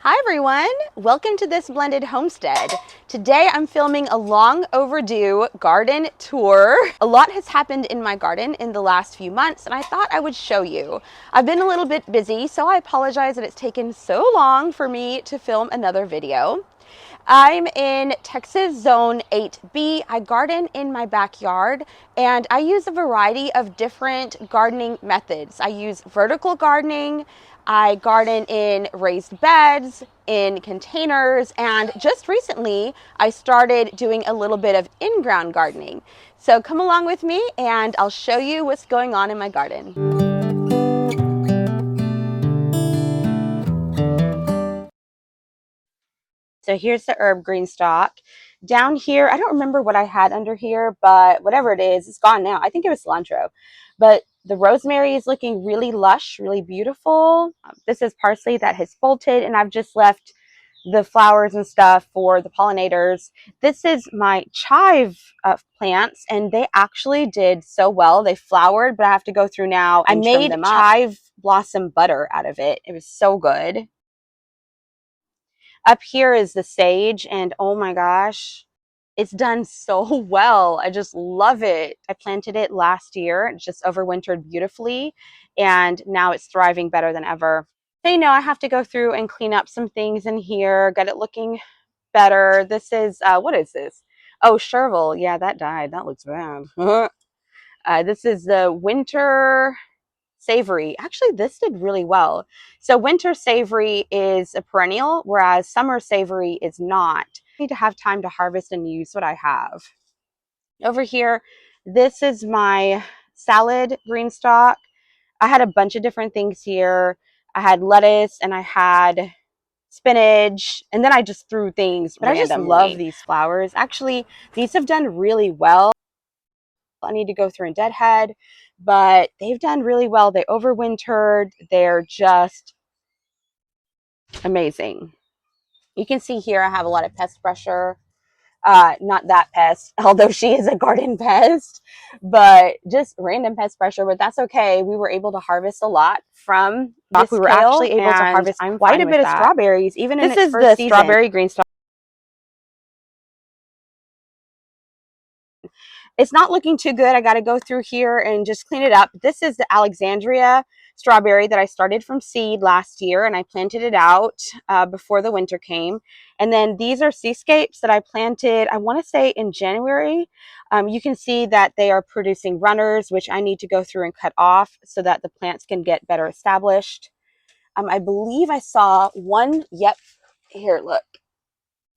Hi everyone, welcome to this blended homestead. Today I'm filming a long overdue garden tour. A lot has happened in my garden in the last few months and I thought I would show you. I've been a little bit busy, so I apologize that it's taken so long for me to film another video. I'm in Texas Zone 8B. I garden in my backyard and I use a variety of different gardening methods. I use vertical gardening, I garden in raised beds, in containers, and just recently I started doing a little bit of in-ground gardening. So come along with me and I'll show you what's going on in my garden. So here's the herb green stalk. Down here, I don't remember what I had under here, but whatever it is, it's gone now. I think it was cilantro. But the rosemary is looking really lush, really beautiful. This is parsley that has bolted, and I've just left the flowers and stuff for the pollinators. This is my chive plants, and they actually did so well. They flowered, but I have to go through now and trim them up. I made chive blossom butter out of it. It was so good. Up here is the sage, and oh my gosh, it's done so well. I just love it. I planted it last year. It just overwintered beautifully, and now it's thriving better than ever. So, you know, I have to go through and clean up some things in here, get it looking better. This is, what is this? Oh, chervil. Yeah, that died. That looks bad. This is the winter savory. Actually, this did really well. So winter savory is a perennial, whereas summer savory is not. I need to have time to harvest and use what I have. Over here, this is my salad green stalk. I had a bunch of different things here. I had lettuce and I had spinach, and then I just threw things randomly. I just love these flowers. Actually, these have done really well. I need to go through and deadhead, but they've done really well. They overwintered. They're just amazing. You can see here I have a lot of pest pressure. Not that pest, although she is a garden pest, but just random pest pressure, but that's okay. We were able to harvest a lot from this kale. We were actually able to harvest quite a bit of strawberries, even in its first season. This is the strawberry green stalk. It's not looking too good. I got to go through here and just clean it up. This is the Alexandria strawberry that I started from seed last year, and I planted it out before the winter came. And then these are seascapes that I planted, I want to say in January. You can see that they are producing runners, which I need to go through and cut off so that the plants can get better established. I believe I saw one, yep, here, look.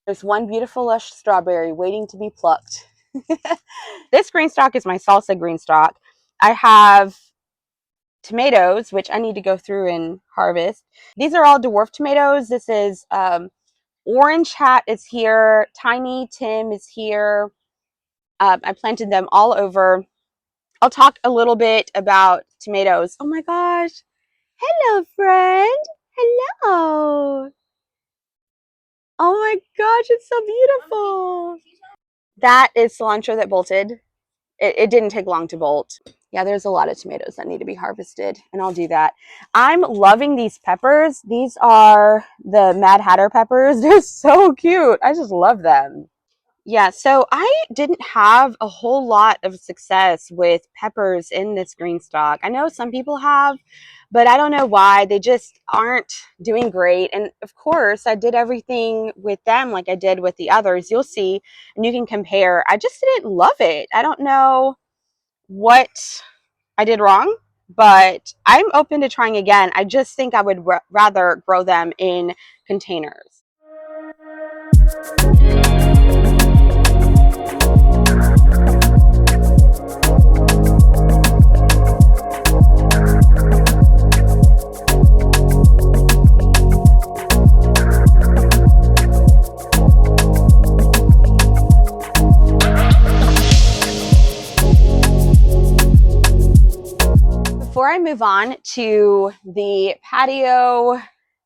There's one beautiful lush strawberry waiting to be plucked. This green stalk is my salsa green stalk. I have tomatoes, which I need to go through and harvest. These are all dwarf tomatoes. This is Orange Hat is here. Tiny Tim is here. I planted them all over. I'll talk a little bit about tomatoes. Oh my gosh. Hello, friend. Hello. Oh my gosh, it's so beautiful. That is cilantro that bolted. It didn't take long to bolt. Yeah, there's a lot of tomatoes that need to be harvested, and I'll do that. I'm loving these peppers. These are the Mad Hatter peppers. They're so cute. I just love them. Yeah, so I didn't have a whole lot of success with peppers in this green stalk. I know some people have, but I don't know why. They just aren't doing great. And of course, I did everything with them like I did with the others. You'll see, and you can compare. I just didn't love it. I don't know what I did wrong, but I'm open to trying again. I just think I would rather grow them in containers. Before I move on to the patio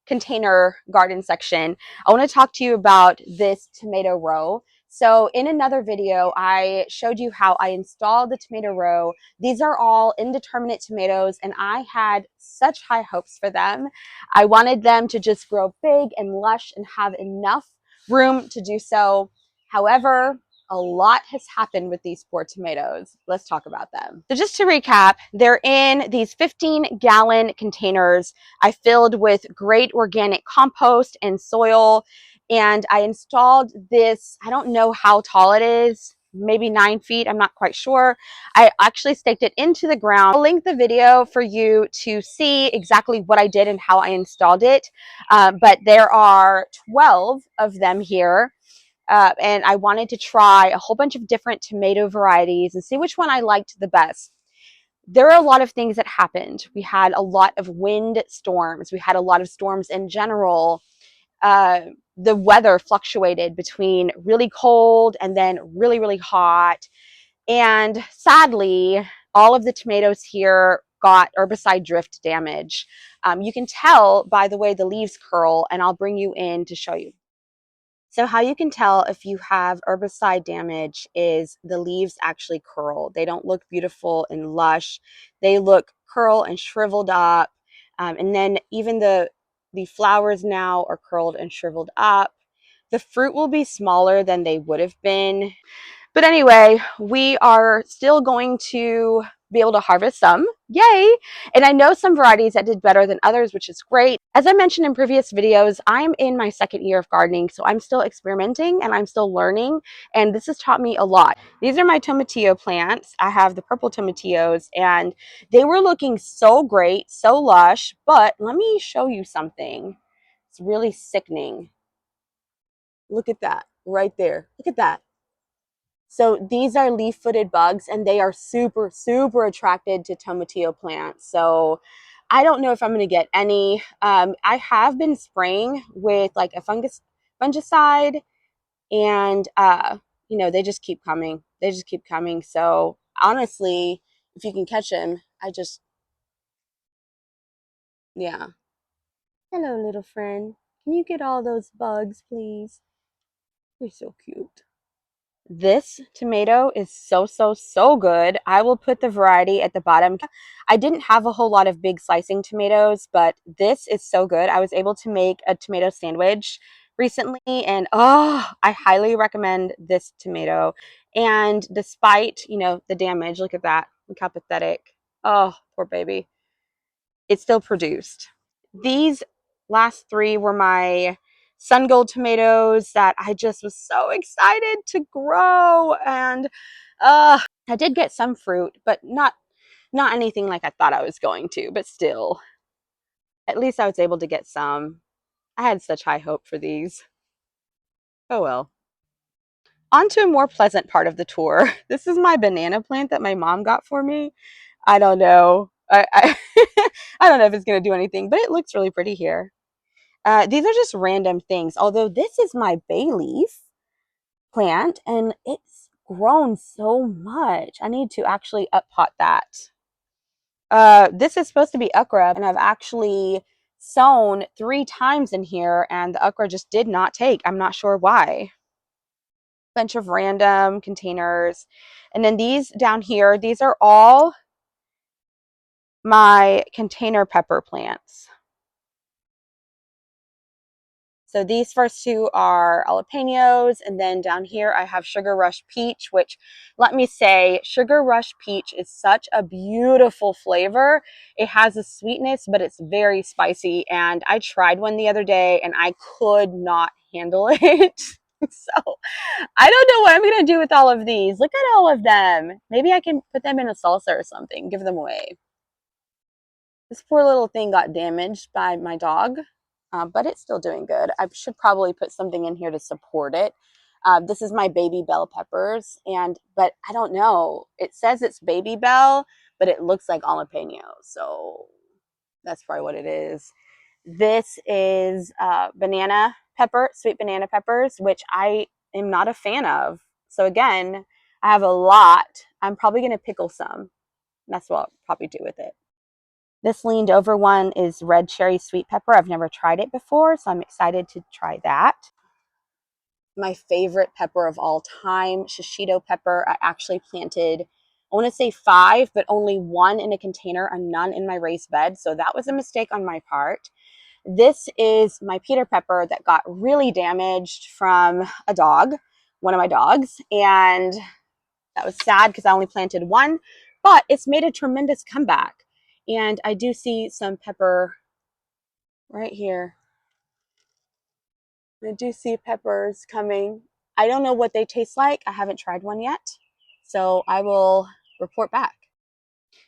container garden section, I want to talk to you about this tomato row. So in another video, I showed you how I installed the tomato row. These are all indeterminate tomatoes, and I had such high hopes for them. I wanted them to just grow big and lush and have enough room to do so. However, a lot has happened with these poor tomatoes. Let's talk about them. So just to recap, they're in these 15-gallon containers I filled with great organic compost and soil. And I installed this, I don't know how tall it is, maybe 9 feet, I'm not quite sure. I actually staked it into the ground. I'll link the video for you to see exactly what I did and how I installed it. But there are 12 of them here. And I wanted to try a whole bunch of different tomato varieties and see which one I liked the best. There are a lot of things that happened. We had a lot of wind storms. We had a lot of storms in general. The weather fluctuated between really cold and then really, really hot. And sadly, all of the tomatoes here got herbicide drift damage. You can tell by the way the leaves curl, and I'll bring you in to show you. So how you can tell if you have herbicide damage is the leaves actually curl. They don't look beautiful and lush. They look curl and shriveled up. And then even the flowers now are curled and shriveled up. The fruit will be smaller than they would have been. But anyway, we are still going to be able to harvest some. Yay! And I know some varieties that did better than others, which is great. As I mentioned in previous videos, I'm in my second year of gardening, so I'm still experimenting and I'm still learning, and this has taught me a lot. These are my tomatillo plants. I have the purple tomatillos, and they were looking so great, so lush, but let me show you something. It's really sickening. Look at that right there. Look at that. So these are leaf-footed bugs, and they are super, super attracted to tomatillo plants. So I don't know if I'm going to get any. I have been spraying with like a fungicide, and you know, they just keep coming. They just keep coming. So honestly, if you can catch them, yeah. Hello, little friend. Can you get all those bugs, please? You're so cute. This tomato is so, so, so good. I will put the variety at the bottom. I didn't have a whole lot of big slicing tomatoes, but this is so good. I was able to make a tomato sandwich recently, and oh, I highly recommend this tomato. And despite, you know, the damage, look at that. Look how pathetic. Oh, poor baby. It still produced. These last three were my sun gold tomatoes that I just was so excited to grow. And I did get some fruit, but not anything like I thought I was going to, but still, at least I was able to get some. I had such high hope for these. Oh well. On to a more pleasant part of the tour. This is my banana plant that my mom got for me. I don't know. I don't know if it's going to do anything, but it looks really pretty here. These are just random things. Although this is my bay leaf plant, and it's grown so much. I need to actually up pot that. This is supposed to be okra, and I've actually sown 3 times in here, and the okra just did not take. I'm not sure why. Bunch of random containers. And then these down here, these are all my container pepper plants. So these first two are jalapenos, and then down here I have Sugar Rush Peach, which, let me say, Sugar Rush Peach is such a beautiful flavor. It has a sweetness, but it's very spicy, and I tried one the other day and I could not handle it. So I don't know what I'm going to do with all of these. Look at all of them. Maybe I can put them in a salsa or something, give them away. This poor little thing got damaged by my dog, but it's still doing good. I should probably put something in here to support it. This is my baby bell peppers, but I don't know. It says it's baby bell, but it looks like jalapeno, so that's probably what it is. This is banana pepper, sweet banana peppers, which I am not a fan of. So again, I have a lot. I'm probably going to pickle some. That's what I'll probably do with it. This leaned over one is red cherry sweet pepper. I've never tried it before, so I'm excited to try that. my favorite pepper of all time, shishito pepper. I actually planted, I want to say 5, but only 1 in a container and none in my raised bed. So that was a mistake on my part. This is my Peter pepper that got really damaged from a dog, one of my dogs. And that was sad because I only planted 1, but it's made a tremendous comeback. And I do see some pepper right here. I do see peppers coming. I don't know what they taste like. I haven't tried one yet. So I will report back.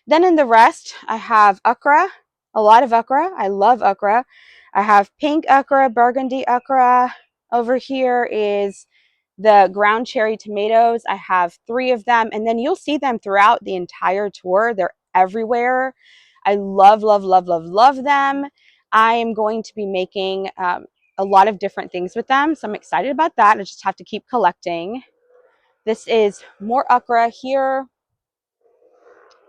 Then in the rest, I have okra, a lot of okra. I love okra. I have pink okra, burgundy okra. Over here is the ground cherry tomatoes. I have 3 of them, and then you'll see them throughout the entire tour. They're everywhere. I love, love, love, love, love them. I am going to be making a lot of different things with them, so I'm excited about that. I just have to keep collecting. This is more okra here.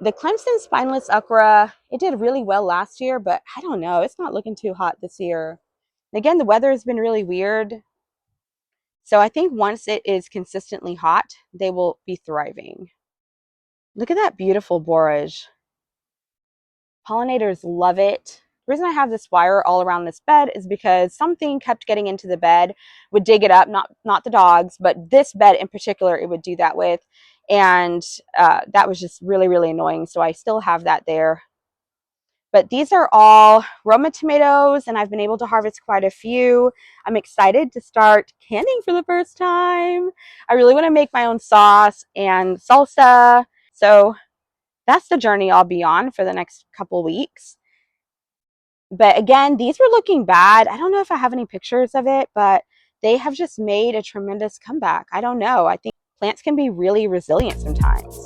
The Clemson spineless okra, it did really well last year, but I don't know. It's not looking too hot this year. And again, the weather has been really weird. So I think once it is consistently hot, they will be thriving. Look at that beautiful borage. Pollinators love it. The reason I have this wire all around this bed is because something kept getting into the bed, would dig it up, not the dogs, but this bed in particular, it would do that with. And that was just really, really annoying. So I still have that there. But these are all Roma tomatoes, and I've been able to harvest quite a few. I'm excited to start canning for the first time. I really want to make my own sauce and salsa. So that's the journey I'll be on for the next couple weeks. But again, these were looking bad. I don't know if I have any pictures of it, but they have just made a tremendous comeback. I don't know. I think plants can be really resilient sometimes.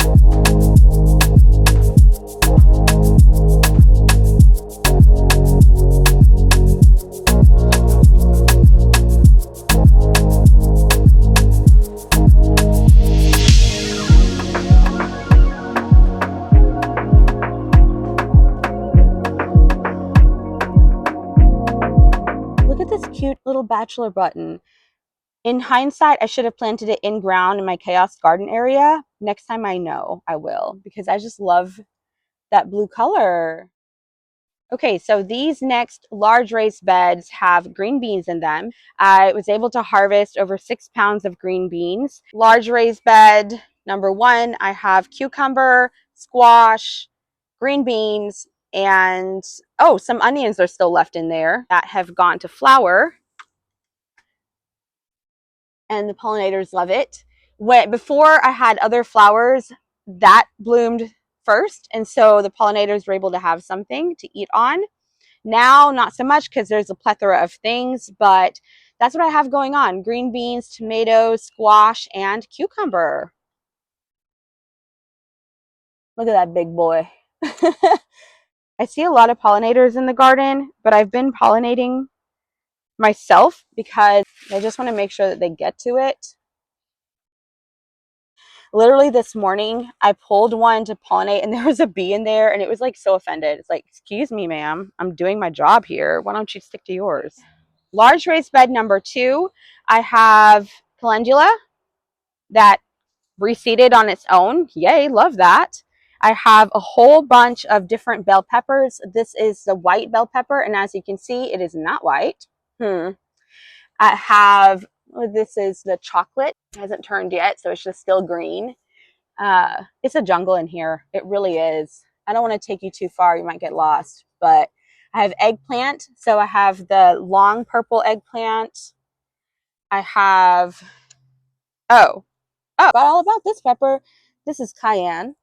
Look at this cute little bachelor button. In hindsight, I should have planted it in ground in my chaos garden area. Next time I know I will, because I just love that blue color. Okay, so these next large raised beds have green beans in them. I was able to harvest over 6 pounds of green beans. Large raised bed number 1, I have cucumber, squash, green beans, and oh, some onions are still left in there that have gone to flower. And the pollinators love it. Before I had other flowers that bloomed first, and so the pollinators were able to have something to eat on. Now, not so much because there's a plethora of things, but that's what I have going on. Green beans, tomatoes, squash, and cucumber. Look at that big boy. I see a lot of pollinators in the garden, but I've been pollinating myself because I just want to make sure that they get to it. Literally this morning, I pulled one to pollinate and there was a bee in there and it was like so offended. It's like, excuse me, ma'am, I'm doing my job here. Why don't you stick to yours? Large raised bed number 2, I have calendula that reseeded on its own. Yay, love that. I have a whole bunch of different bell peppers. This is the white bell pepper, and as you can see, it is not white. I have, this is the chocolate. It hasn't turned yet, so it's just still green. It's a jungle in here. It really is. I don't want to take you too far. You might get lost. But I have eggplant. So I have the long purple eggplant. I have, forgot all about this pepper. This is cayenne.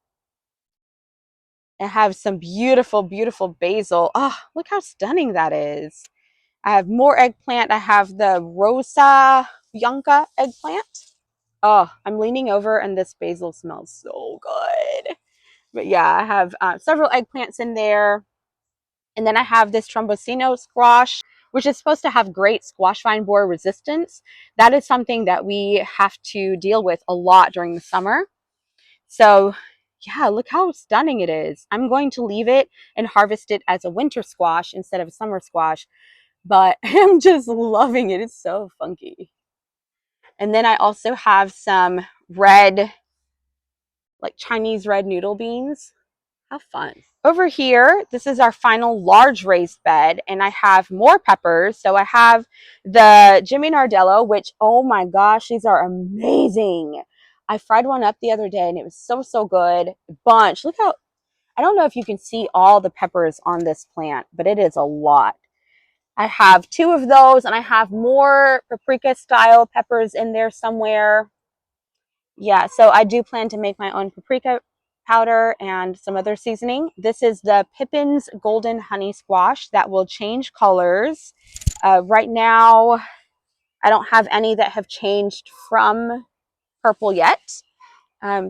I have some beautiful, beautiful basil. Oh, look how stunning that is. I have more eggplant. I have the Rosa Bianca eggplant. Oh, I'm leaning over and this basil smells so good. But yeah, I have several eggplants in there. And then I have this trombosino squash, which is supposed to have great squash vine borer resistance. That is something that we have to deal with a lot during the summer. So yeah, look how stunning it is. I'm going to leave it and harvest it as a winter squash instead of a summer squash, but I'm just loving it. It's so funky. And then I also have some red, like Chinese red noodle beans. Have fun. Over here, this is our final large raised bed, and I have more peppers. So I have the Jimmy Nardello, which, oh my gosh, these are amazing. I fried one up the other day and it was so good. Bunch. Look how, I don't know if you can see all the peppers on this plant, but it is a lot. I have two of those, and I have more paprika style peppers in there somewhere. Yeah, so I do plan to make my own paprika powder and some other seasoning. This is the Pippin's Golden Honey Squash that will change colors. Right now, I don't have any that have changed from purple yet.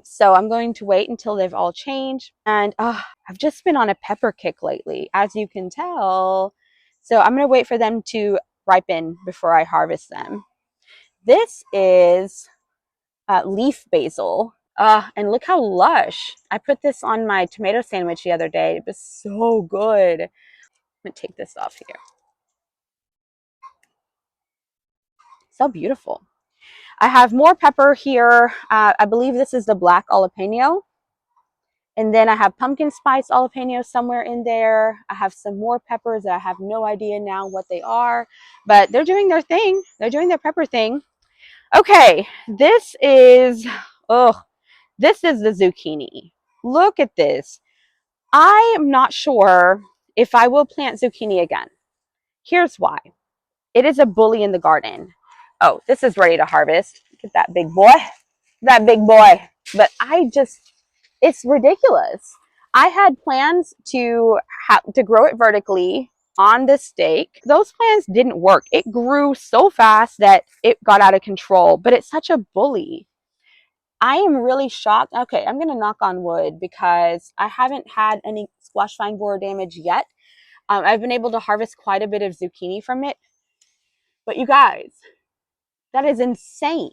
So I'm going to wait until they've all changed. And I've just been on a pepper kick lately, as you can tell. So I'm going to wait for them to ripen before I harvest them. This is leaf basil. And look how lush. I put this on my tomato sandwich the other day. It was so good. I'm going to take this off here. So beautiful. I have more pepper here. I believe this is the black jalapeno. And then I have pumpkin spice jalapeno somewhere in there. I have some more peppers that I have no idea now what they are. But they're doing their thing. They're doing their pepper thing. Okay, oh, this is the zucchini. Look at this. I am not sure if I will plant zucchini again. Here's why. It is a bully in the garden. Oh, this is ready to harvest. Look at that big boy. That big boy. But it's ridiculous. I had plans to grow it vertically on this stake. Those plans didn't work. It grew so fast that it got out of control, but it's such a bully. I am really shocked. Okay, I'm going to knock on wood because I haven't had any squash vine borer damage yet. I've been able to harvest quite a bit of zucchini from it. But you guys, that is insane.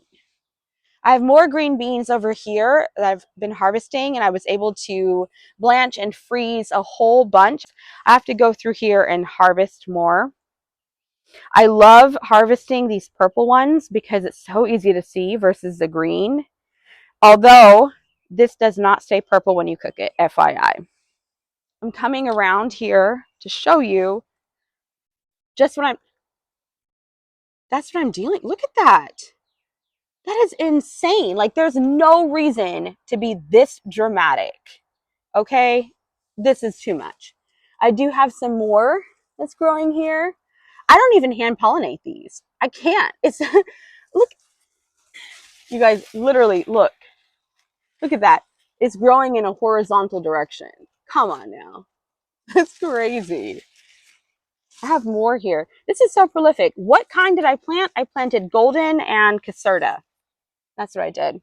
I have more green beans over here that I've been harvesting, and I was able to blanch and freeze a whole bunch. I have to go through here and harvest more. I love harvesting these purple ones because it's so easy to see versus the green. Although this does not stay purple when you cook it, FYI. I'm coming around here to show you just that's what I'm dealing. Look at that. That is insane. Like, there's no reason to be this dramatic. Okay? This is too much. I do have some more that's growing here. I don't even hand pollinate these. I can't. It's look, you guys, literally look. Look at that. It's growing in a horizontal direction. Come on now. That's crazy. I have more here. This is so prolific. What kind did I plant? I planted golden and caserta. That's what I did.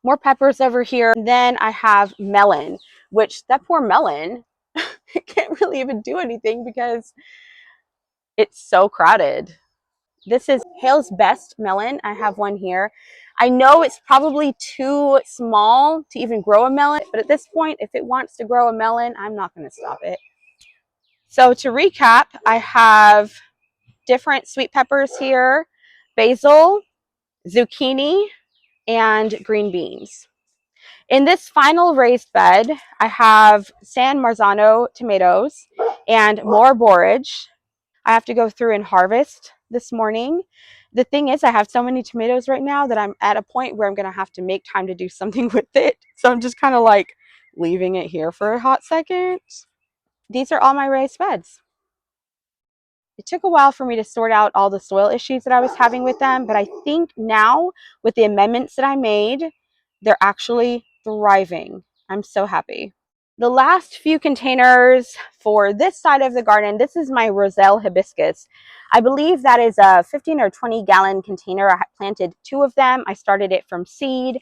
More peppers over here. And then I have melon, which that poor melon can't really even do anything because it's so crowded. This is Hale's Best melon. I have one here. I know it's probably too small to even grow a melon, but at this point, if it wants to grow a melon, I'm not going to stop it. So to recap, I have different sweet peppers here, basil, zucchini, and green beans. In this final raised bed, I have San Marzano tomatoes and more borage. I have to go through and harvest this morning. The thing is, I have so many tomatoes right now that I'm at a point where I'm going to have to make time to do something with it. So I'm just kind of like leaving it here for a hot second. These are all my raised beds. It took a while for me to sort out all the soil issues that I was having with them, but I think now with the amendments that I made, they're actually thriving. I'm so happy. The last few containers for this side of the garden, this is my Roselle hibiscus. I believe that is a 15 or 20 gallon container. I planted two of them. I started it from seed,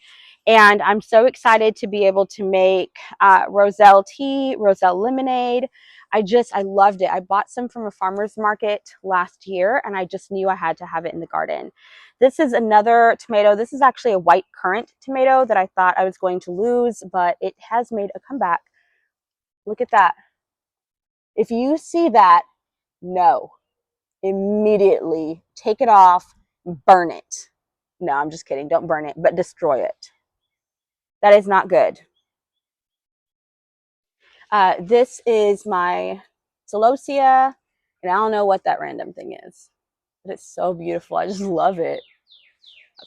and I'm so excited to be able to make Roselle tea, Roselle lemonade. I loved it. I bought some from a farmer's market last year, and I just knew I had to have it in the garden. This is another tomato. This is actually a white currant tomato that I thought I was going to lose, but it has made a comeback. Look at that. If you see that, no. Immediately take it off, burn it. No, I'm just kidding. Don't burn it, but destroy it. That is not good. This is my celosia, and I don't know what that random thing is, but it's so beautiful. I just love it.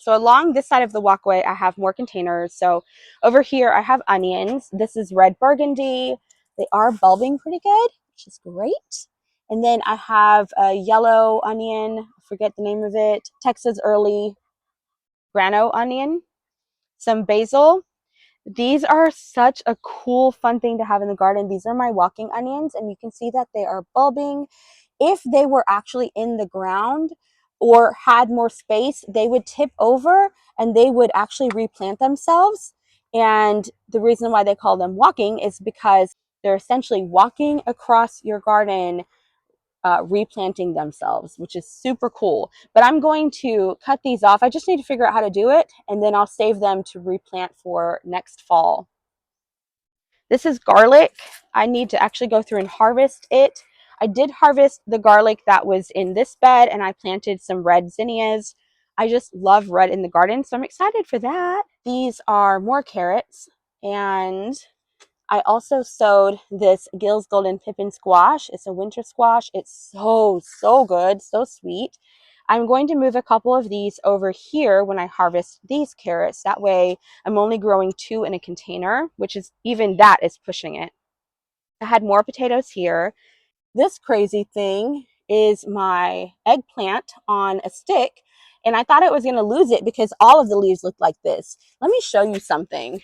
So along this side of the walkway, I have more containers. So over here, I have onions. This is red burgundy. They are bulbing pretty good, which is great. And then I have a yellow onion. I forget the name of it. Texas Early Grano onion. Some basil. These are such a cool, fun thing to have in the garden. These are my walking onions, and you can see that they are bulbing. If they were actually in the ground or had more space, they would tip over and they would actually replant themselves. And the reason why they call them walking is because they're essentially walking across your garden, replanting themselves, which is super cool. But I'm going to cut these off. I just need to figure out how to do it, and then I'll save them to replant for next fall. This is garlic. I need to actually go through and harvest it. I did harvest the garlic that was in this bed, and I planted some red zinnias. I just love red in the garden, so I'm excited for that. These are more carrots, and I also sowed this Gill's Golden Pippin squash. It's a winter squash. It's so good, so sweet. I'm going to move a couple of these over here when I harvest these carrots. That way I'm only growing 2 in a container, which is even that is pushing it. I had more potatoes here. This crazy thing is my eggplant on a stick, and I thought it was going to lose it because all of the leaves look like this. Let me show you something.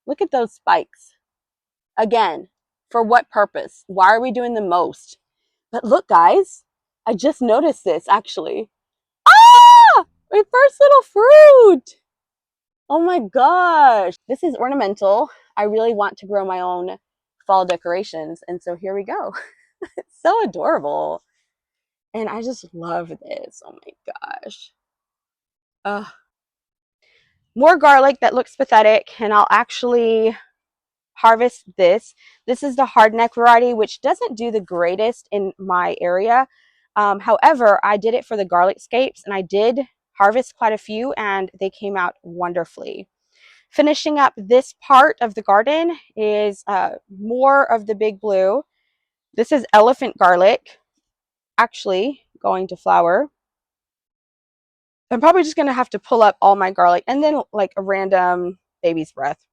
Look at those spikes. Again, for what purpose? Why are we doing the most? But look, guys, I just noticed this actually. Ah! My first little fruit! Oh my gosh. This is ornamental. I really want to grow my own fall decorations, and so here we go. It's so adorable. And I just love this. Oh my gosh. Ugh. More garlic that looks pathetic, and I'll actually harvest this. This is the hardneck variety, which doesn't do the greatest in my area. However, I did it for the garlic scapes, and I did harvest quite a few, and they came out wonderfully. Finishing up this part of the garden is more of the big blue. This is elephant garlic, actually going to flower. I'm probably just going to have to pull up all my garlic, and then like a random baby's breath.